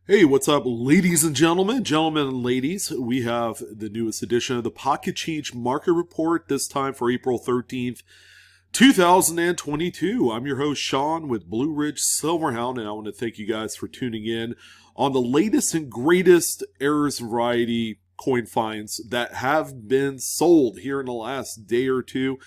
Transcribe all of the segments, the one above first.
Hey, what's up, ladies and gentlemen and ladies? We have the newest edition of the Pocket Change Market Report, this time for April 13th, 2022. I'm your host, Sean, with Blue Ridge Silverhound, and I want to thank you guys for tuning in on the latest and greatest errors and variety coin finds that have been sold here in the last day or two.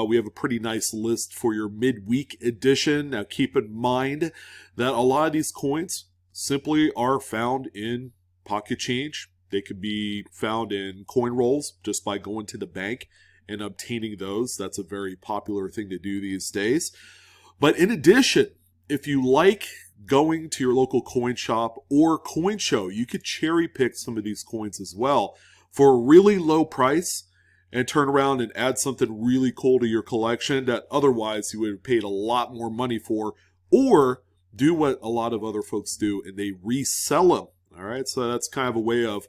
We have a pretty nice list for your midweek edition. Now, keep in mind that a lot of these coins simply are found in pocket change. They could be found in coin rolls just by going to the bank and obtaining those. That's a very popular thing to do these days. But in addition, if you like going to your local coin shop or coin show, you could cherry pick some of these coins as well for a really low price and turn around and add something really cool to your collection that otherwise you would have paid a lot more money for, or do what a lot of other folks do and they resell them. All right, so that's kind of a way of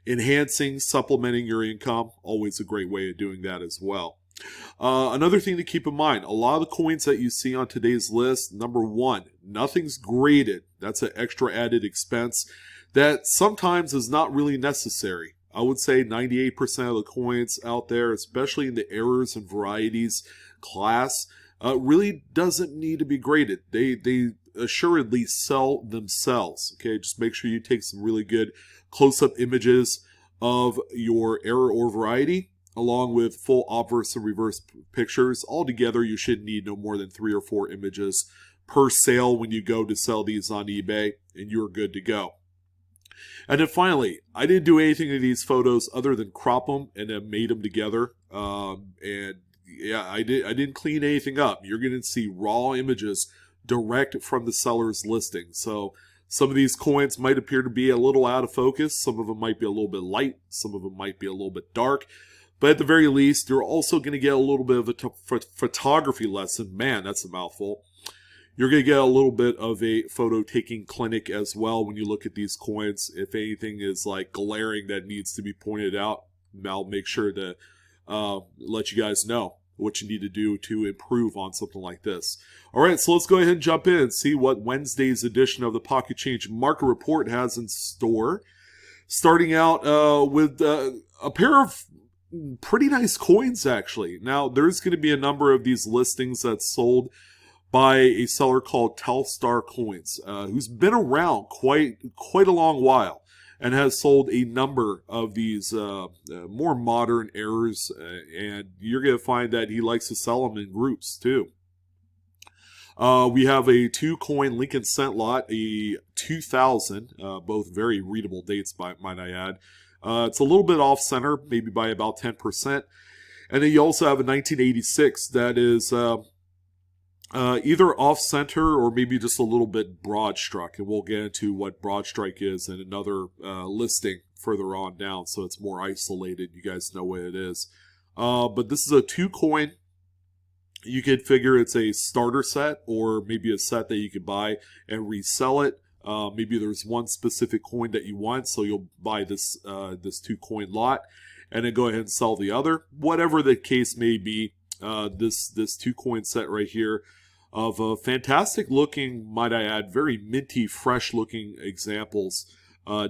enhancing, supplementing your income. Always a great way of doing that as well. Another thing to keep in mind, a lot of the coins that you see on today's list, number one, nothing's graded. That's an extra added expense that sometimes is not really necessary. I would say 98% of the coins out there, especially in the errors and varieties class, really doesn't need to be graded. They assuredly sell themselves. Okay, just make sure you take some really good close-up images of your error or variety, along with full obverse and reverse pictures. Altogether, you should need no more than 3 or 4 images per sale when you go to sell these on eBay, and you're good to go. And then finally, I didn't do anything to these photos other than crop them and then made them together. And yeah, I didn't clean anything up. You're going to see raw images direct from the seller's listing. So some of these coins might appear to be a little out of focus. Some of them might be a little bit light. Some of them might be a little bit dark. But at the very least, you're also going to get a little bit of a photography lesson. Man, that's a mouthful. You're going to get a little bit of a photo taking clinic as well when you look at these coins. If anything is like glaring that needs to be pointed out, I'll make sure to let you guys know what you need to do to improve on something like this. All right, so let's go ahead and jump in and see what Wednesday's edition of the Pocket Change Market Report has in store. Starting out with a pair of pretty nice coins, actually. Now, there's going to be a number of these listings that's sold by a seller called Telstar Coins, who's been around quite a long while and has sold a number of these more modern errors, and you're going to find that he likes to sell them in groups too. We have a 2-coin Lincoln Cent lot, a 2000, both very readable dates, might I add. It's a little bit off-center, maybe by about 10%. And then you also have a 1986 that is either off-center or maybe just a little bit broad-struck. And we'll get into what broad-strike is in another listing further on down, so it's more isolated. You guys know what it is. But this is a 2-coin. You could figure it's a starter set or maybe a set that you could buy and resell it. Maybe there's one specific coin that you want, so you'll buy this 2-coin lot and then go ahead and sell the other. Whatever the case may be, this 2-coin set right here of fantastic looking, might I add, very minty, fresh looking examples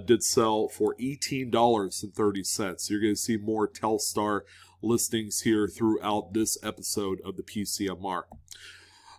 did sell for $18.30. You're going to see more Telstar listings here throughout this episode of the PCMR.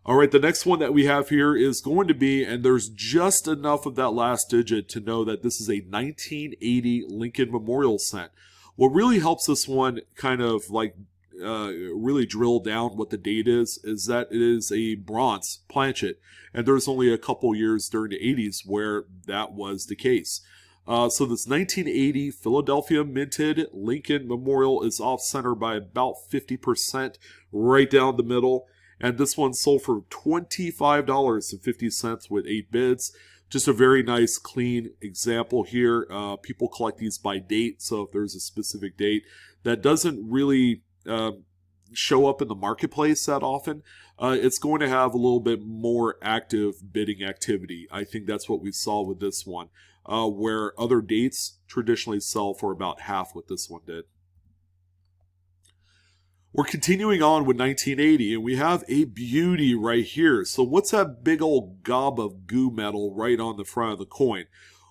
All right, the next one that we have here is going to be, and there's just enough of that last digit to know that this is a 1980 Lincoln Memorial Cent. What really helps this one kind of like really drill down what the date is that it is a bronze planchet, and there's only a couple years during the 80s where that was the case. So this 1980 Philadelphia minted Lincoln Memorial is off center by about 50%, right down the middle. And this one sold for $25.50 with 8 bids. Just a very nice, clean example here. People collect these by date, so if there's a specific date that doesn't really show up in the marketplace that often, it's going to have a little bit more active bidding activity. I think that's what we saw with this one, where other dates traditionally sell for about half what this one did. We're continuing on with 1980, and we have a beauty right here. So what's that big old gob of goo metal right on the front of the coin?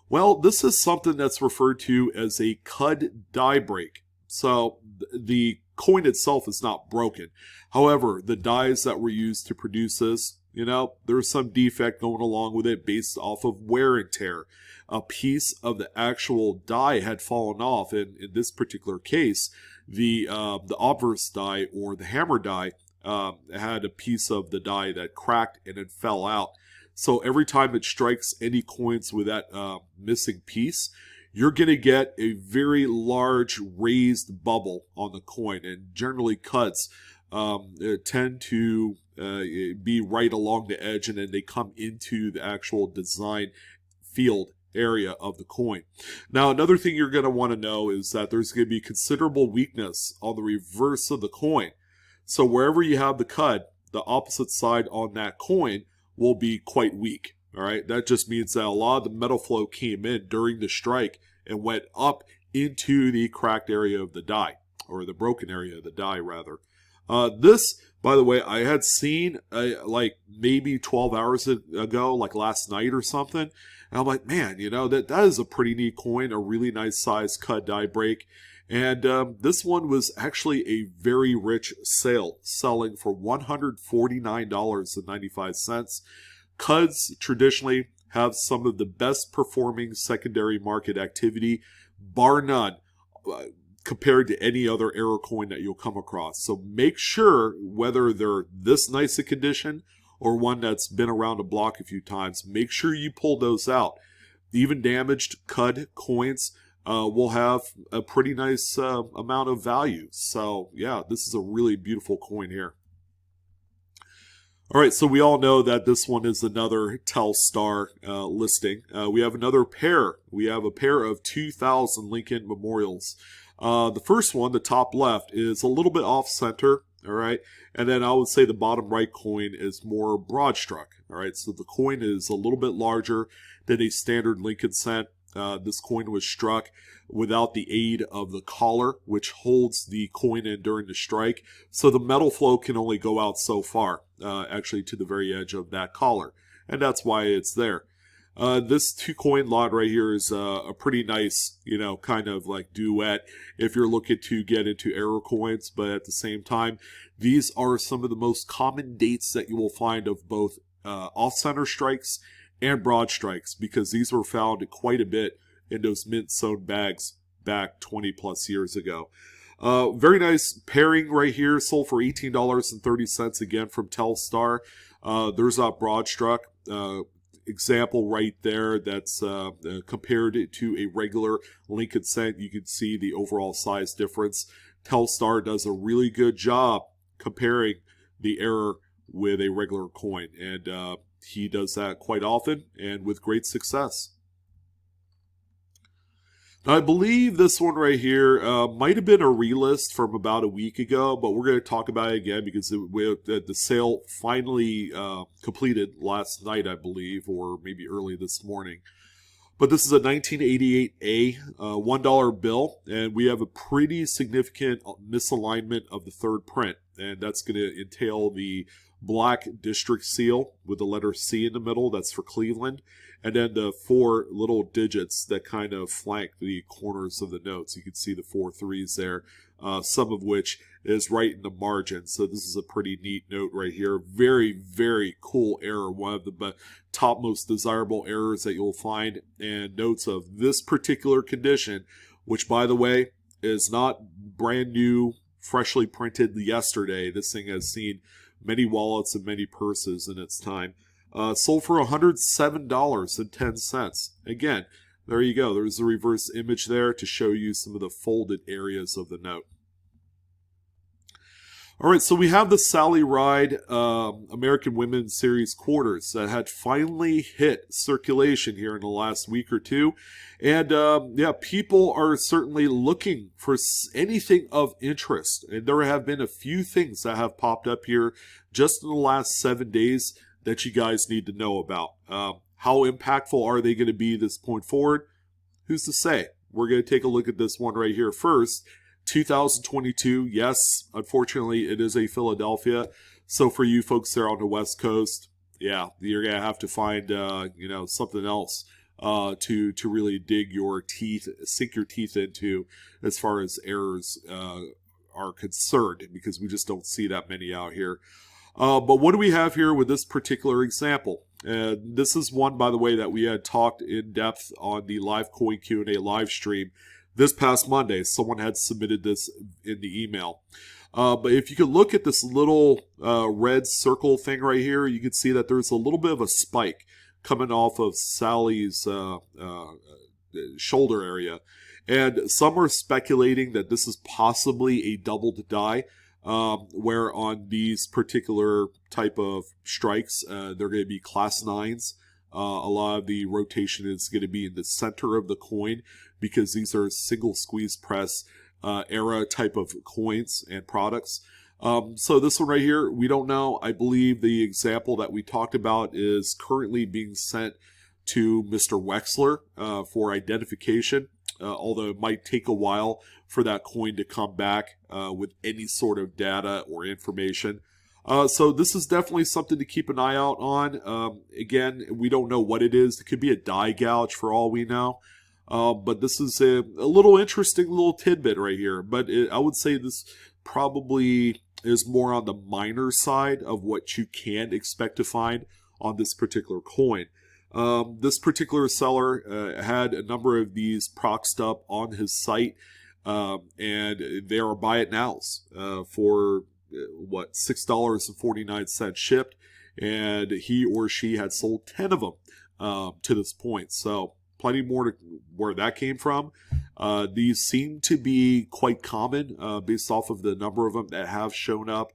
Well, this is something that's referred to as a cud die break. So the coin itself is not broken. However, the dies that were used to produce this, there's some defect going along with it based off of wear and tear. A piece of the actual die had fallen off, and in this particular case, the obverse die or the hammer die had a piece of the die that cracked and it fell out. So every time it strikes any coins with that missing piece, you're going to get a very large raised bubble on the coin. And generally cuts tend to be right along the edge, and then they come into the actual design field area of the coin. Now, another thing you're going to want to know is that there's going to be considerable weakness on the reverse of the coin. So wherever you have the cud, the opposite side on that coin will be quite weak. All right, that just means that a lot of the metal flow came in during the strike and went up into the cracked area of the die, or the broken area of the die, rather. This, by the way, I had seen like maybe 12 hours ago, like last night or something. And I'm like, man, that is a pretty neat coin, a really nice size cud die break. And this one was actually a very rich sale, selling for $149.95. Cuds traditionally have some of the best performing secondary market activity, bar none, compared to any other error coin that you'll come across. So make sure, whether they're this nice a condition or one that's been around the block a few times, make sure you pull those out. Even damaged cud coins will have a pretty nice amount of value. So yeah, this is a really beautiful coin here. All right, so we all know that this one is another Telstar listing. We have another pair. We have a pair of 2000 Lincoln Memorials. The first one, the top left, is a little bit off center. All right, and then I would say the bottom right coin is more broad struck. All right, so the coin is a little bit larger than a standard Lincoln cent. This coin was struck without the aid of the collar, which holds the coin in during the strike. So the metal flow can only go out so far, actually to the very edge of that collar. And that's why it's there. This two coin lot right here is a pretty nice, kind of like duet if you're looking to get into error coins. But at the same time, these are some of the most common dates that you will find of both off-center strikes and broad strikes, because these were found quite a bit in those mint sewn bags back 20 plus years ago. Very nice pairing right here, sold for $18.30 again from Telstar. There's a broad struck example right there that's compared to a regular Lincoln cent. You can see the overall size difference. Telstar does a really good job comparing the error with a regular coin, and he does that quite often and with great success. Now, I believe this one right here might have been a relist from about a week ago, but we're going to talk about it again because the sale finally completed last night, I believe, or maybe early this morning. But this is a 1988A $1 bill, and we have a pretty significant misalignment of the third print, and that's going to entail the black district seal with the letter C in the middle. That's for Cleveland. And then the four little digits that kind of flank the corners of the notes. You can see the 4 3s there, some of which is right in the margin. So this is a pretty neat note right here. Very, very cool error. One of the top most desirable errors that you'll find, and notes of this particular condition, which, by the way, is not brand new, freshly printed yesterday. This thing has seen many wallets and many purses in its time. Sold for $107.10. Again, there you go. There's a reverse image there to show you some of the folded areas of the note. All right, so we have the Sally Ride American Women's Series quarters that had finally hit circulation here in the last week or two. And yeah, people are certainly looking for anything of interest. And there have been a few things that have popped up here just in the last 7 days that you guys need to know about. How impactful are they going to be this point forward? Who's to say? We're going to take a look at this one right here first. 2022, yes, unfortunately, it is a Philadelphia. So for you folks there on the West Coast, yeah, you're going to have to find, something else to really dig your teeth, sink your teeth into as far as errors are concerned, because we just don't see that many out here. But what do we have here with this particular example? This is one, by the way, that we had talked in depth on the live coin Q&A live stream this past Monday. Someone had submitted this in the email. But if you could look at this little red circle thing right here, you can see that there's a little bit of a spike coming off of Sally's shoulder area. And some are speculating that this is possibly a doubled die, where on these particular type of strikes, they're going to be class 9s. A lot of the rotation is going to be in the center of the coin, because these are single squeeze press era type of coins and products. So this one right here, we don't know. I believe the example that we talked about is currently being sent to Mr. Wexler for identification, although it might take a while for that coin to come back with any sort of data or information. So this is definitely something to keep an eye out on. Again, we don't know what it is. It could be a die gouge for all we know. But this is a little interesting little tidbit right here. But I would say this probably is more on the minor side of what you can expect to find on this particular coin. This particular seller had a number of these proxed up on his site, and they are buy it nows for $6.49 shipped, and he or she had sold 10 of them to this point. So plenty more to where that came from. These seem to be quite common based off of the number of them that have shown up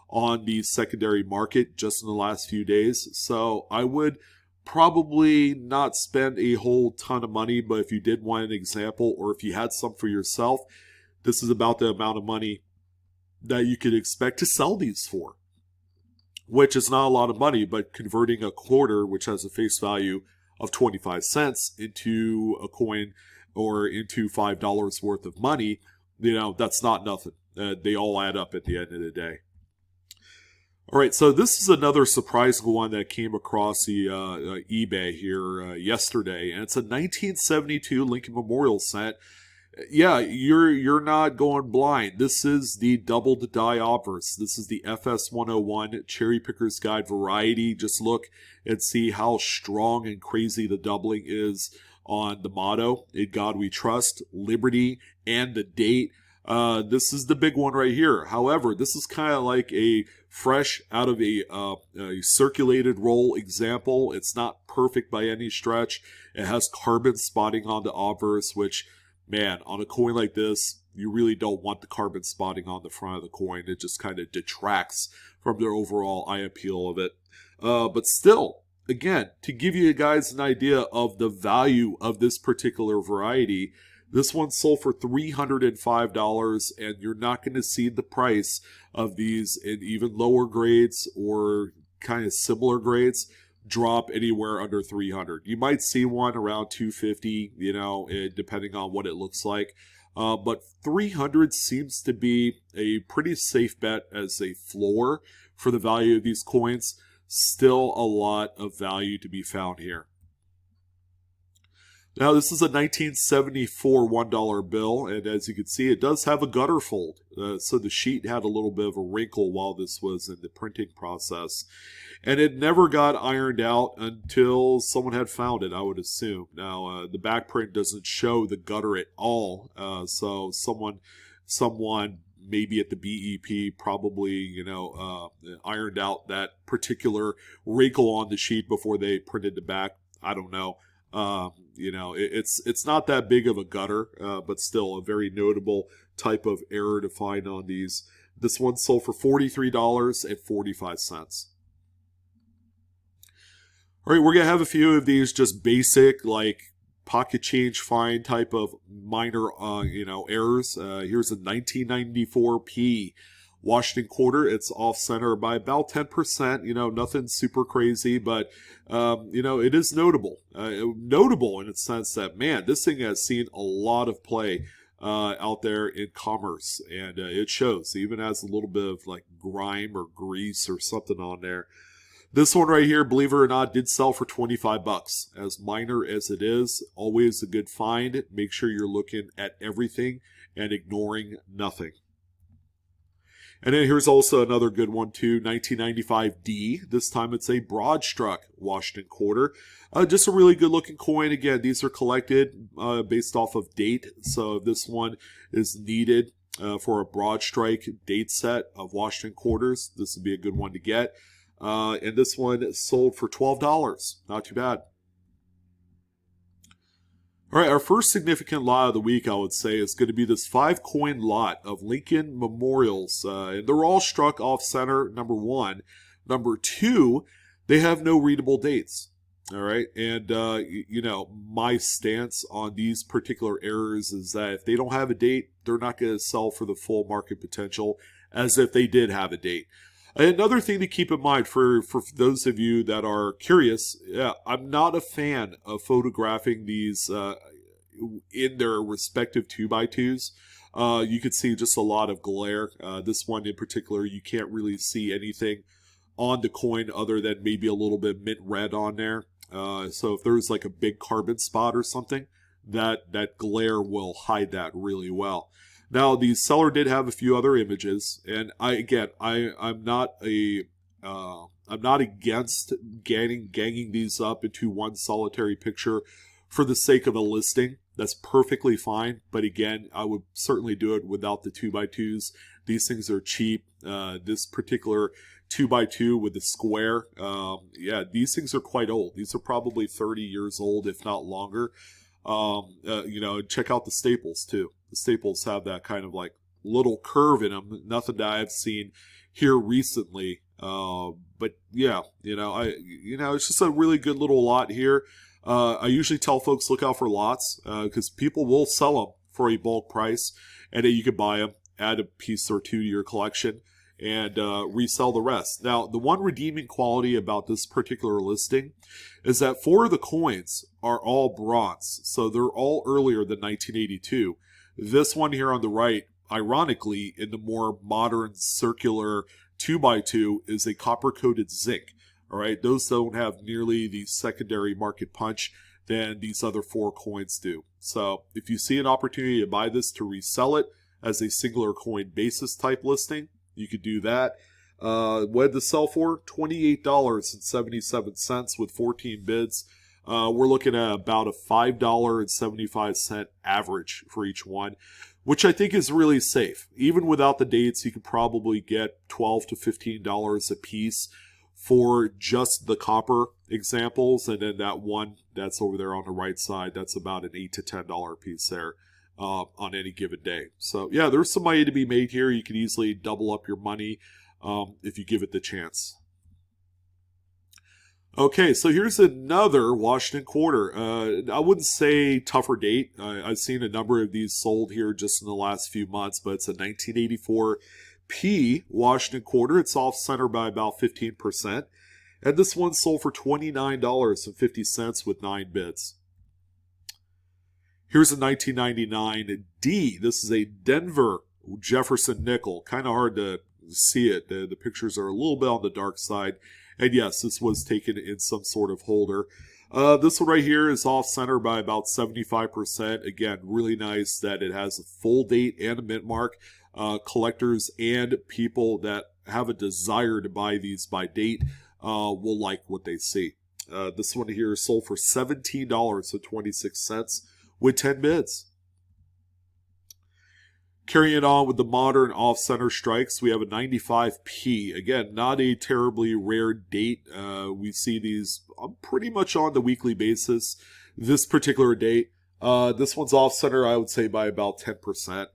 on the secondary market just in the last few days. So I would probably not spend a whole ton of money, but if you did want an example, or if you had some for yourself, this is about the amount of money that you could expect to sell these for, which is not a lot of money, but converting a quarter, which has a face value of 25 cents, into a coin or into $5 worth of money, that's not nothing. They all add up at the end of the day. All right, so this is another surprising one that came across the eBay here yesterday, and it's a 1972 Lincoln Memorial set. Yeah, you're not going blind. This is the doubled die obverse. This is the FS 101 Cherry Picker's Guide variety. Just look and see how strong and crazy the doubling is on the motto, "In God We Trust," Liberty, and the date. This is the big one right here. However, this is kind of like a fresh out of a circulated roll example. It's not perfect by any stretch. It has carbon spotting on the obverse, which, man, on a coin like this, you really don't want the carbon spotting on the front of the coin. It just kind of detracts from the overall eye appeal of it. But still, again, to give you guys an idea of the value of this particular variety, this one sold for $305, and you're not going to see the price of these in even lower grades or kind of similar grades drop anywhere under $300. You might see one around $250, depending on what it looks like. But $300 seems to be a pretty safe bet as a floor for the value of these coins. Still a lot of value to be found here. Now, this is a 1974 $1 bill, and as you can see, it does have a gutter fold. So the sheet had a little bit of a wrinkle while this was in the printing process. And it never got ironed out until someone had found it, I would assume. Now, the back print doesn't show the gutter at all, so someone maybe at the BEP probably, ironed out that particular wrinkle on the sheet before they printed the back. I don't know. It's not that big of a gutter, but still a very notable type of error to find on these. This one sold for $43.45. All right, we're going to have a few of these just basic, like pocket change fine type of minor, errors. Here's a 1994 P Washington quarter. It's off center by about 10%, nothing super crazy, but, it is notable. Notable in the sense that, man, this thing has seen a lot of play out there in commerce, and it shows. It even has a little bit of like grime or grease or something on there. This one right here, believe it or not, did sell for 25 bucks. As minor as it is, always a good find. Make sure you're looking at everything and ignoring nothing. And then here's also another good one too, 1995D. This time it's a broad struck Washington quarter. Just a really good looking coin. Again, these are collected based off of date. So if this one is needed for a broad strike date set of Washington quarters, this would be a good one to get. And this one sold for $12. Not too bad. All right, our first significant lot of the week, I would say, is going to be this 5-coin lot of Lincoln Memorials. And they're all struck off center, number one. Number two, they have no readable dates. All right, and, you know, my stance on these particular errors is that if they don't have a date, they're not going to sell for the full market potential as if they did have a date. Another thing to keep in mind for those of you that are curious, I'm not a fan of photographing these in their respective 2x2s. You can see just a lot of glare. This one in particular, you can't really see anything on the coin other than maybe a little bit mint red on there. So if there's like a big carbon spot or something, that glare will hide that really well. Now, the seller did have a few other images, and I'm not against ganging these up into one solitary picture for the sake of a listing. That's perfectly fine, but again, I would certainly do it without the 2x2s. These things are cheap. This particular 2x2 with the square, these things are quite old. These are probably 30 years old, if not longer. You know, check out the staples too. The staples have that kind of like little curve in them. Nothing that I've seen here recently. But yeah, it's just a really good little lot here. I usually tell folks look out for lots because people will sell them for a bulk price, and then you can buy them, add a piece or two to your collection, and resell the rest. Now, the one redeeming quality about this particular listing is that 4 of the coins are all bronze, so they're all earlier than 1982. This one here on the right, ironically, in the more modern circular 2x2, is a copper-coated zinc. All right, those don't have nearly the secondary market punch than these other 4 coins do. So if you see an opportunity to buy this to resell it as a singular coin basis type listing, you could do that. What did this sell for? $28.77 with 14 bids. We're looking at about a $5.75 average for each one, which I think is really safe. Even without the dates, you could probably get $12 to $15 a piece for just the copper examples. And then that one that's over there on the right side, that's about an $8 to $10 piece there on any given day. So yeah, there's some money to be made here. You can easily double up your money if you give it the chance. Okay, so here's another Washington quarter. I wouldn't say tougher date. I've seen a number of these sold here just in the last few months, but it's a 1984 P Washington quarter. It's off center by about 15%. And this one sold for $29.50 with 9 bids. Here's a 1999 D. This is a Denver Jefferson nickel. Kind of hard to see it. The pictures are a little bit on the dark side. And yes, this was taken in some sort of holder. This one right here is off center by about 75%. Again, really nice that it has a full date and a mint mark. Collectors and people that have a desire to buy these by date will like what they see. This one here sold for $17.26 with 10 bids. Carrying on with the modern off-center strikes, we have a 95P. Again, not a terribly rare date. We see these pretty much on the weekly basis. This particular date, this one's off-center, I would say, by about 10%.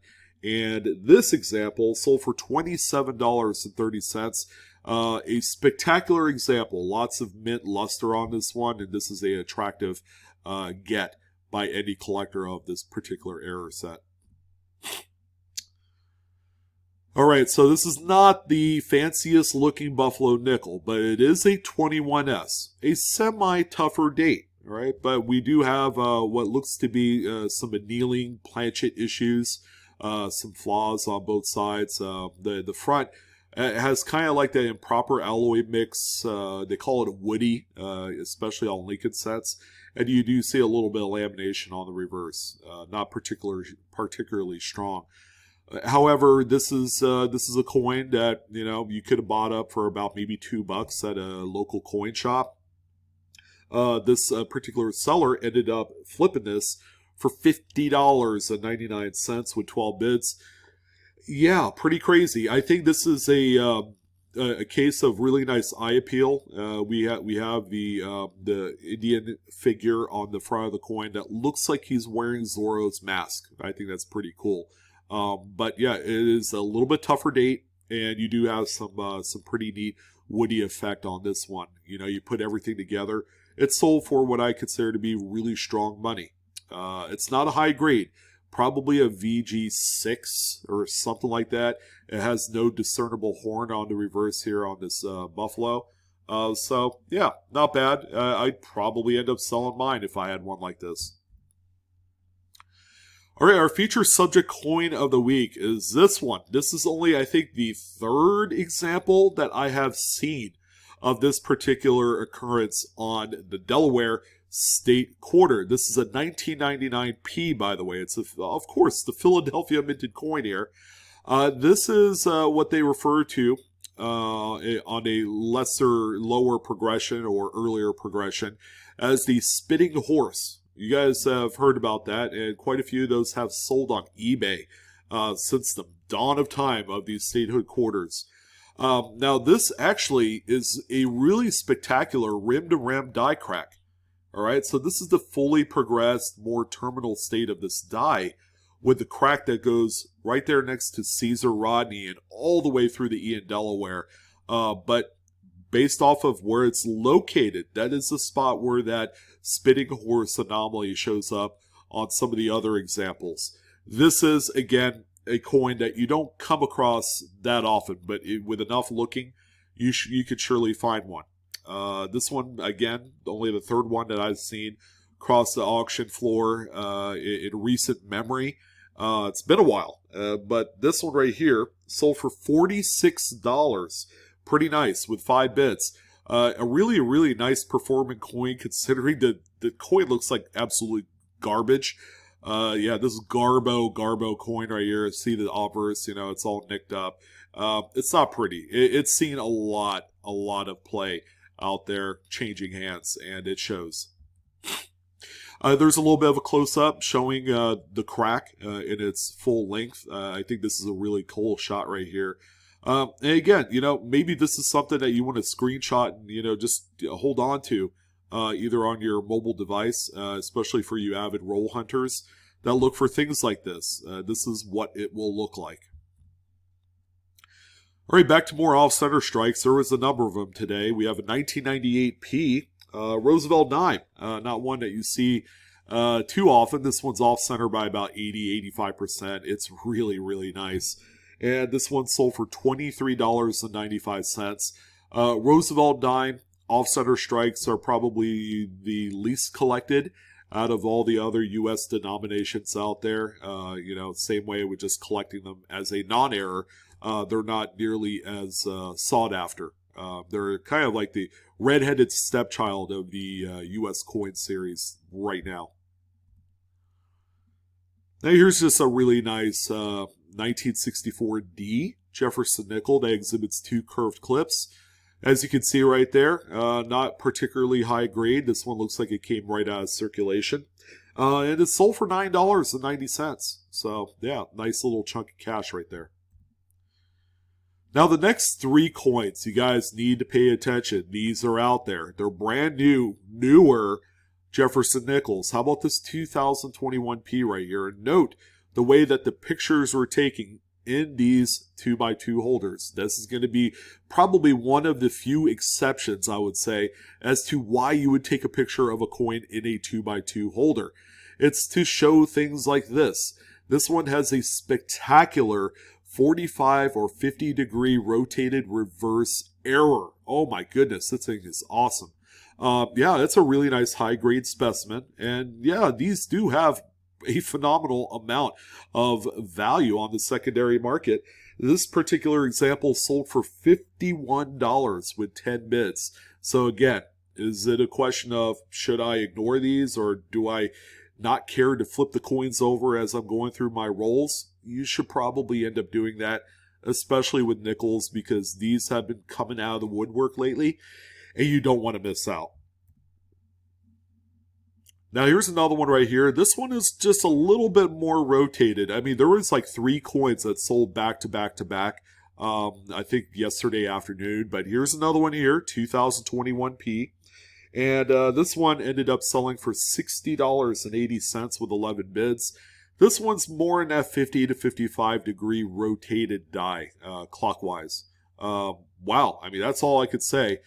And this example sold for $27.30. A spectacular example. Lots of mint luster on this one, and this is an attractive get by any collector of this particular error set. All right, so this is not the fanciest looking Buffalo nickel, but it is a 21S, a semi-tougher date, all right? But we do have what looks to be some annealing planchet issues, some flaws on both sides. The front, It has kind of like that improper alloy mix. They call it a woody, especially on Lincoln sets. And you do see a little bit of lamination on the reverse. Not particularly strong. However, this is a coin that you could have bought up for about maybe $2 at a local coin shop. This particular seller ended up flipping this for $50.99 with 12 bids. Yeah, pretty crazy. I think this is a case of really nice eye appeal. We have the Indian figure on the front of the coin that looks like he's wearing Zorro's mask. I think that's pretty cool. But yeah, it is a little bit tougher date, and you do have some pretty neat woody effect on this one. You put everything together. It's sold for what I consider to be really strong money. It's not a high grade. Probably a VG6 or something like that. It has no discernible horn on the reverse here on this Buffalo. So, yeah, not bad. I'd probably end up selling mine if I had one like this. All right, our feature subject coin of the week is this one. This is only, I think, the third example that I have seen of this particular occurrence on the Delaware State Quarter. This is a 1999p, by the way. It's, of course, the Philadelphia minted coin here. This is what they refer to on a lower progression or earlier progression as the spitting horse. You guys have heard about that, and quite a few of those have sold on eBay since the dawn of time of these statehood quarters. Now, this actually is a really spectacular rim-to-rim die crack. All right, so this is the fully progressed, more terminal state of this die with the crack that goes right there next to Caesar Rodney and all the way through the E in Delaware. But based off of where it's located, that is the spot where that spitting horse anomaly shows up on some of the other examples. This is, again, a coin that you don't come across that often, but with enough looking, you could surely find one. This one, again, only the third one that I've seen cross the auction floor in recent memory. It's been a while, but this one right here sold for $46. Pretty nice with 5 bits. A really nice performing coin considering the coin looks like absolute garbage. Yeah, this is Garbo coin right here. See the obverse, it's all nicked up. It's not pretty. It's seen a lot of play out there changing hands, and it shows. There's a little bit of a close-up showing the crack in its full length. I think this is a really cool shot right here. And again, maybe this is something that you want to screenshot and, just hold on to either on your mobile device, especially for you avid roll hunters that look for things like this. This is what it will look like. All right, back to more off-center strikes. There was a number of them today. We have a 1998p Roosevelt dime, not one that you see too often. This one's off-center by about 80-85%. It's really nice. And this one sold for $23.95. Roosevelt dime off-center strikes are probably the least collected out of all the other U.S. denominations out there. Same way with just collecting them as a non-error. They're not nearly as sought after. They're kind of like the redheaded stepchild of the U.S. coin series right now. Now here's just a really nice 1964D Jefferson nickel that exhibits 2 curved clips. As you can see right there, not particularly high grade. This one looks like it came right out of circulation. And it's sold for $9.90. So yeah, nice little chunk of cash right there. Now the next 3 coins, you guys need to pay attention. These are out there. They're brand new, newer Jefferson nickels. How about this 2021p right here? And note the way that the pictures were taken in these 2x2 holders. This is going to be probably one of the few exceptions, I would say, as to why you would take a picture of a coin in a 2x2 holder. It's to show things like this. This one has a spectacular 45 or 50 degree rotated reverse error. Oh my goodness, this thing is awesome. Yeah, it's a really nice high grade specimen. And yeah, these do have a phenomenal amount of value on the secondary market. This particular example sold for $51 with 10 bids. So again, is it a question of should I ignore these, or do I not care to flip the coins over as I'm going through my rolls? You should probably end up doing that, especially with nickels, because these have been coming out of the woodwork lately, and you don't want to miss out. Now here's another one right here. This one is just a little bit more rotated. I mean, there was like 3 coins that sold back to back to back, I think yesterday afternoon. But here's another one here, 2021p. And this one ended up selling for $60.80 with 11 bids. This one's more in that 50 to 55 degree rotated die, clockwise. Wow, I mean, that's all I could say.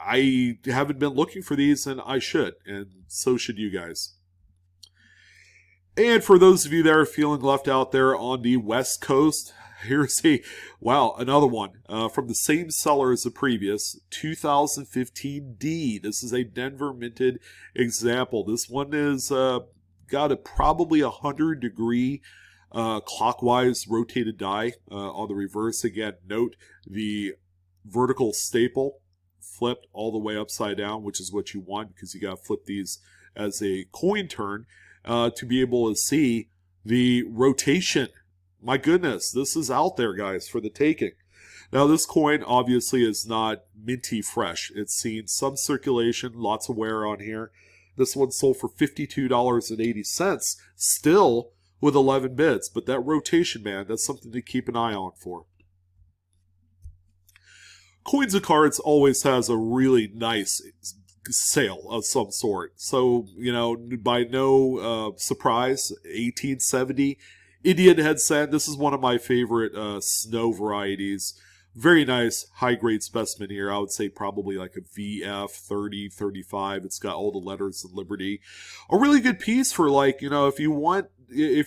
I haven't been looking for these, and I should, and so should you guys. And for those of you that are feeling left out there on the West Coast, here's another one from the same seller as the previous, 2015D. This is a Denver minted example. This one is got a probably 100 degree clockwise rotated die on the reverse. Again, note the vertical staple flipped all the way upside down, which is what you want, because you got to flip these as a coin turn to be able to see the rotation. My goodness, this is out there, guys, for the taking. Now, this coin obviously is not minty fresh. It's seen some circulation, lots of wear on here. This one sold for $52.80, still with 11 bids. But that rotation, man, that's something to keep an eye on for. Coins and Cards always has a really nice sale of some sort. So, you know, by no surprise, 1870 Indian Head Sand. This is one of my favorite snow varieties. Very nice high-grade specimen here. I would say probably like a VF 30, 35. It's got all the letters of Liberty. A really good piece for, like, you know, if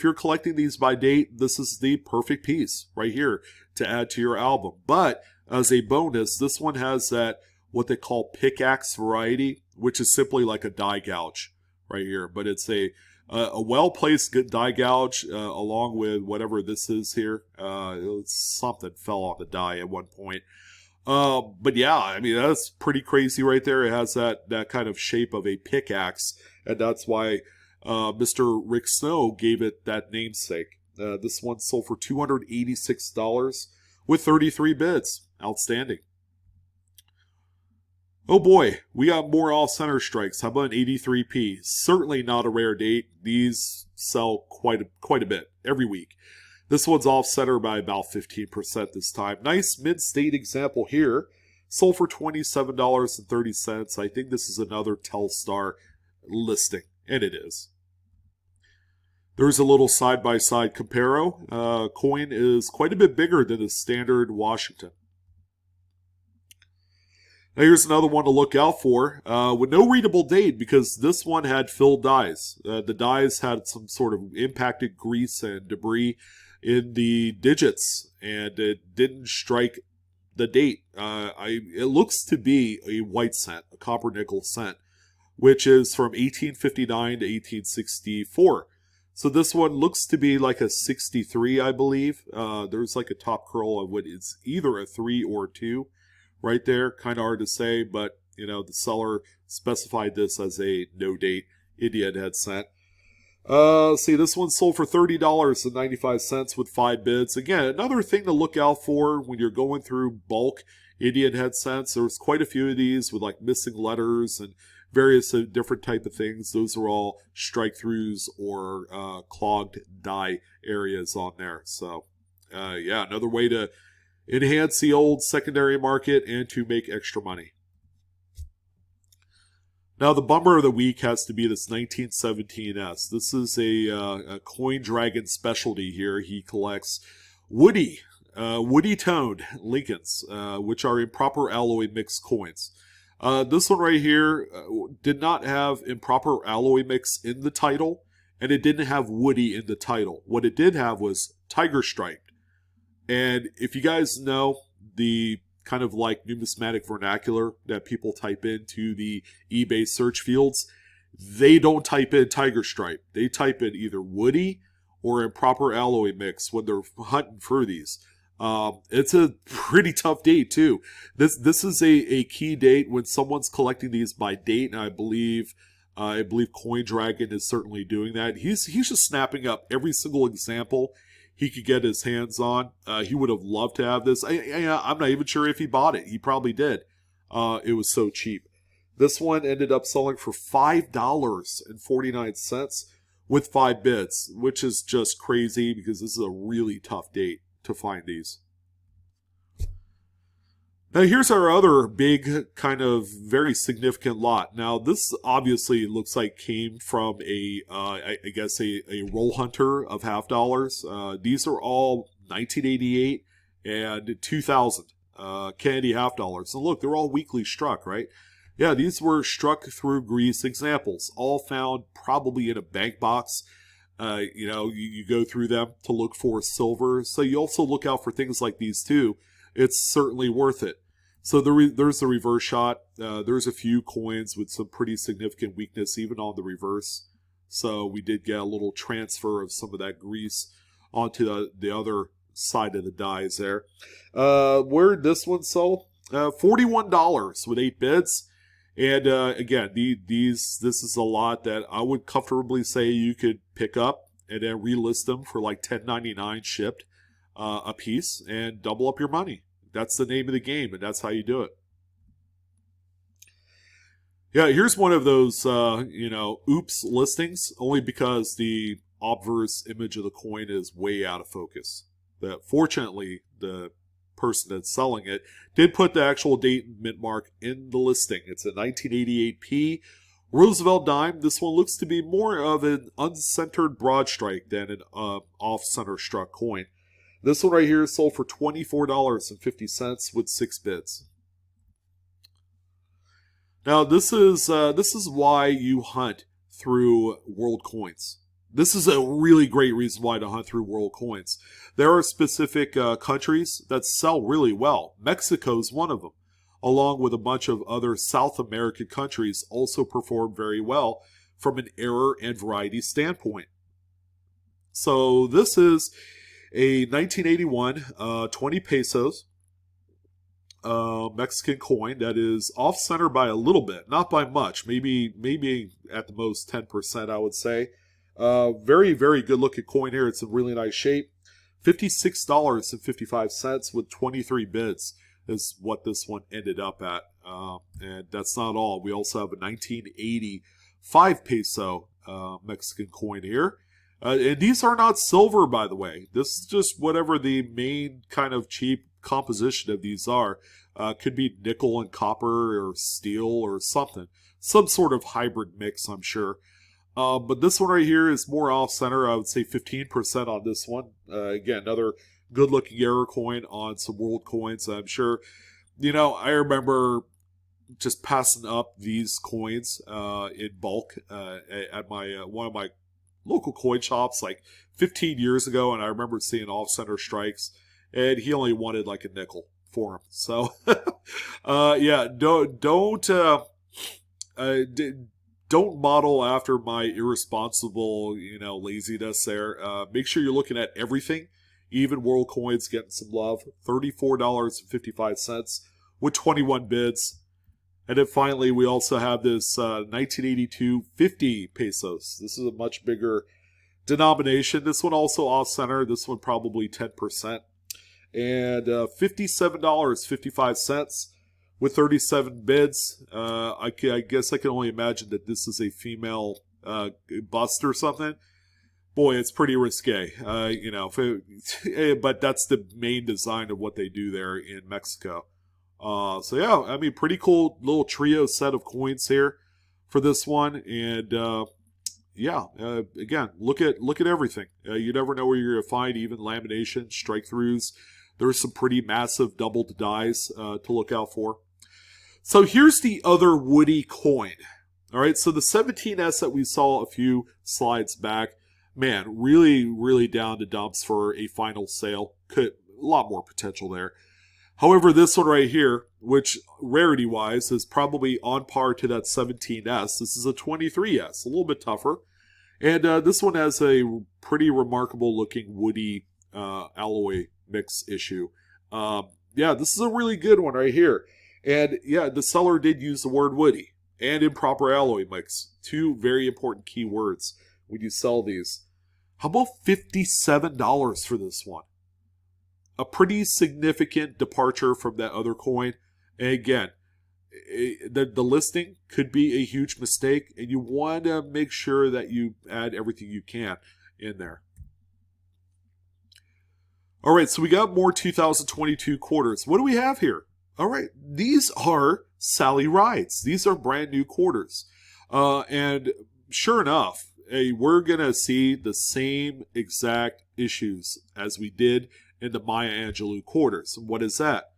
you're collecting these by date, this is the perfect piece right here to add to your album. But as a bonus, this one has that what they call Pickaxe variety, which is simply like a die gouge right here. But it's a well-placed die gouge along with whatever this is here. Something fell on the die at one point. But yeah, I mean, that's pretty crazy right there. It has that kind of shape of a pickaxe, and that's why Mr. Rick Snow gave it that namesake. This one sold for $286 with 33 bids. Outstanding. Oh boy, we got more off-center strikes. How about an 83p? Certainly not a rare date. These sell quite a bit every week. This one's off-center by about 15% this time. Nice mid-state example here. Sold for $27.30. I think this is another Telstar listing, and it is. There's a little side-by-side comparo. Coin is quite a bit bigger than the standard Washington. Now here's another one to look out for with no readable date, because this one had filled dies. The dies had some sort of impacted grease and debris in the digits, and it didn't strike the date. It looks to be a white cent, a copper nickel cent, which is from 1859 to 1864. So this one looks to be like a 63, I believe. There's like a top curl of what is either a 3 or 2 right there. Kind of hard to say, but you know, the seller specified this as a no date Indian Head Cent. See, this one sold for $30.95 with 5 bids. Again, another thing to look out for when you're going through bulk Indian Head Cents. There's quite a few of these with like missing letters and various different type of things. Those are all strike throughs or clogged die areas on there. So yeah, another way to enhance the old secondary market and to make extra money. Now the bummer of the week has to be this 1917S. This is a Coin Dragon specialty here. He collects woody toned Lincolns, which are improper alloy mix coins. This one right here did not have improper alloy mix in the title, and it didn't have woody in the title. What it did have was tiger striped. And if you guys know the kind of like numismatic vernacular that people type into the eBay search fields, they don't type in tiger stripe. They type in either woody or improper alloy mix when they're hunting for these. It's a pretty tough date too. This is a key date when someone's collecting these by date, and I believe Coin Dragon is certainly doing that. He's just snapping up every single example he could get his hands on. He would have loved to have this. I'm not even sure if he bought it. He probably did. It was so cheap. This one ended up selling for $5.49 with 5 bids, which is just crazy because this is a really tough date to find these. Now here's our other big kind of very significant lot. Now this obviously looks like came from I guess a roll hunter of half dollars. These are all 1988 and 2000 candy half dollars. And look, they're all weakly struck, right? Yeah, these were struck through grease examples, all found probably in a bank box. You go through them to look for silver. So you also look out for things like these too. It's certainly worth it. So there's the reverse shot. There's a few coins with some pretty significant weakness even on the reverse. So we did get a little transfer of some of that grease onto the other side of the dies there. Where did this one sell? $41 with 8 bids. And again, this is a lot that I would comfortably say you could pick up and then relist them for like $10.99 shipped a piece and double up your money. That's the name of the game, and that's how you do it. Yeah, here's one of those, oops listings, only because the obverse image of the coin is way out of focus. That fortunately, the person that's selling it did put the actual date and mint mark in the listing. It's a 1988p Roosevelt dime. This one looks to be more of an uncentered broad strike than an off-center struck coin. This one right here is sold for $24.50 with 6 bids. Now this is why you hunt through world coins. This is a really great reason why to hunt through world coins. There are specific countries that sell really well. Mexico's one of them, along with a bunch of other South American countries also perform very well from an error and variety standpoint. So this is a 1981 20 pesos Mexican coin that is off-center by a little bit, not by much, maybe at the most 10%, I would say. Very, very good looking coin here. It's in really nice shape. $56.55 with 23 bids is what this one ended up at. And that's not all. We also have a 1980 5 peso Mexican coin here. And these are not silver, by the way. This is just whatever the main kind of cheap composition of these are. Could be nickel and copper or steel or something. Some sort of hybrid mix, I'm sure. But this one right here is more off-center. I would say 15% on this one. Again, another good-looking error coin on some world coins. I'm sure, I remember just passing up these coins in bulk at my one of my local coin shops like 15 years ago, and I remember seeing off-center strikes, and he only wanted like a nickel for him. So, yeah, don't model after my irresponsible, laziness there. Make sure you're looking at everything. Even world coins getting some love. $34.55 with 21 bids. And then finally, we also have this 1982 50 pesos. This is a much bigger denomination. This one also off-center. This one probably 10%. And $57.55 with 37 bids. I guess I can only imagine that this is a female bust or something. Boy, it's pretty risque, but that's the main design of what they do there in Mexico. So yeah, I mean, pretty cool little trio set of coins here for this one, and again, look at everything. You never know where you're gonna find even lamination, strike throughs. There's some pretty massive doubled dies to look out for. So here's the other woody coin. All right, so the 17S that we saw a few slides back, man, really, really down to dumps for a final sale. A lot more potential there. However, this one right here, which rarity-wise is probably on par to that 17S, this is a 23S, a little bit tougher. And this one has a pretty remarkable looking woody alloy mix issue. Yeah, this is a really good one right here. And yeah, the seller did use the word woody and improper alloy mix. Two very important key words when you sell these. How about $57 for this one? A pretty significant departure from that other coin. And again, the listing could be a huge mistake, and you want to make sure that you add everything you can in there. All right, so we got more 2022 quarters. What do we have here? All right, these are Sally Rides. These are brand new quarters. And sure enough, we're going to see the same exact issues as we did in the Maya Angelou quarters. And what is that?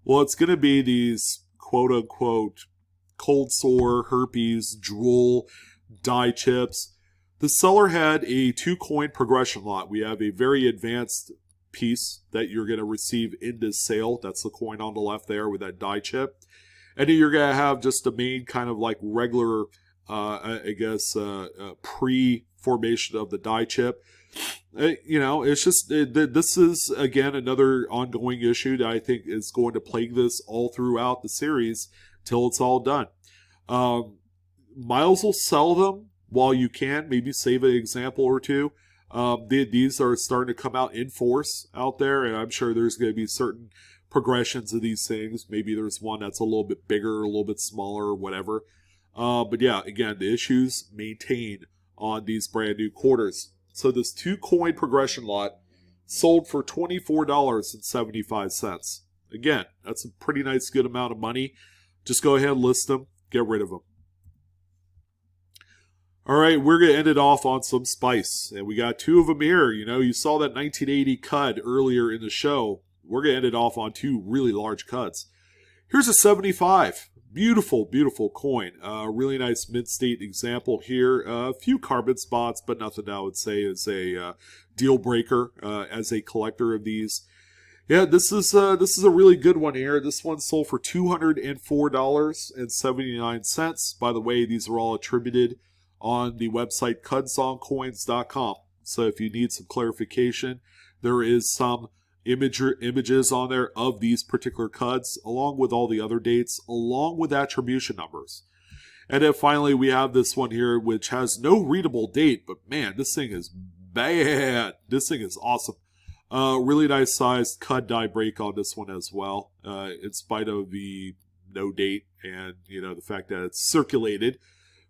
Well, it's going to be these quote-unquote cold sore, herpes, drool, dye chips. The seller had a 2-coin progression lot. We have a very advanced piece that you're going to receive in this sale. That's the coin on the left there with that dye chip. And then you're going to have just the main kind of like regular, pre-formation of the dye chip. It's just, this is, again, another ongoing issue that I think is going to plague this all throughout the series till it's all done. Miles will sell them while you can, maybe save an example or two. These are starting to come out in force out there, and I'm sure there's going to be certain progressions of these things. Maybe there's one that's a little bit bigger, a little bit smaller, whatever. But yeah, again, the issues maintain on these brand new quarters. So this 2-coin progression lot sold for $24.75. Again, that's a pretty nice good amount of money. Just go ahead and list them, get rid of them. All right, we're going to end it off on some spice. And we got 2 of them here. You saw that 1980 cud earlier in the show. We're going to end it off on 2 really large cuds. Here's a 75. Beautiful, beautiful coin. Really nice mid-state example here. A few carbon spots, but nothing I would say is a deal breaker as a collector of these. Yeah, this is a really good one here. This one sold for $204.79. By the way, these are all attributed on the website cudsongcoins.com. So if you need some clarification, there is some images on there of these particular cuds, along with all the other dates, along with attribution numbers. And then finally, we have this one here, which has no readable date, but man, this thing is bad. This thing is awesome. Really nice sized cud die break on this one as well, in spite of the no date and, the fact that it's circulated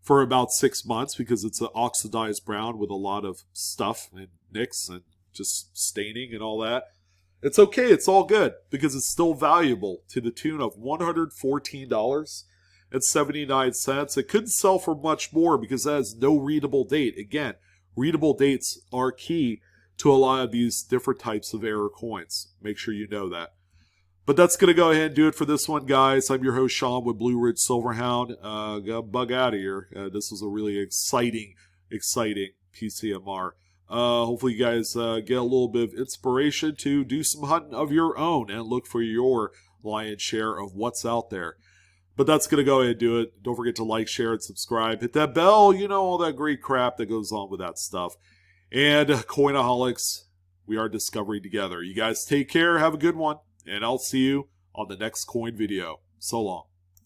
for about 6 months because it's an oxidized brown with a lot of stuff and nicks and just staining and all that. It's okay. It's all good because it's still valuable to the tune of $114.79. It couldn't sell for much more because that has no readable date. Again, readable dates are key to a lot of these different types of error coins. Make sure you know that. But that's going to go ahead and do it for this one, guys. I'm your host, Sean, with Blue Ridge Silverhound. Got bug out of here. This was a really exciting PCMR. Hopefully you guys get a little bit of inspiration to do some hunting of your own and look for your lion's share of what's out there. But that's going to go ahead and do it. Don't forget to like, share, and subscribe. Hit that bell, all that great crap that goes on with that stuff. And Coinaholics, we are discovering together. You guys take care. Have a good one. And I'll see you on the next coin video. So long.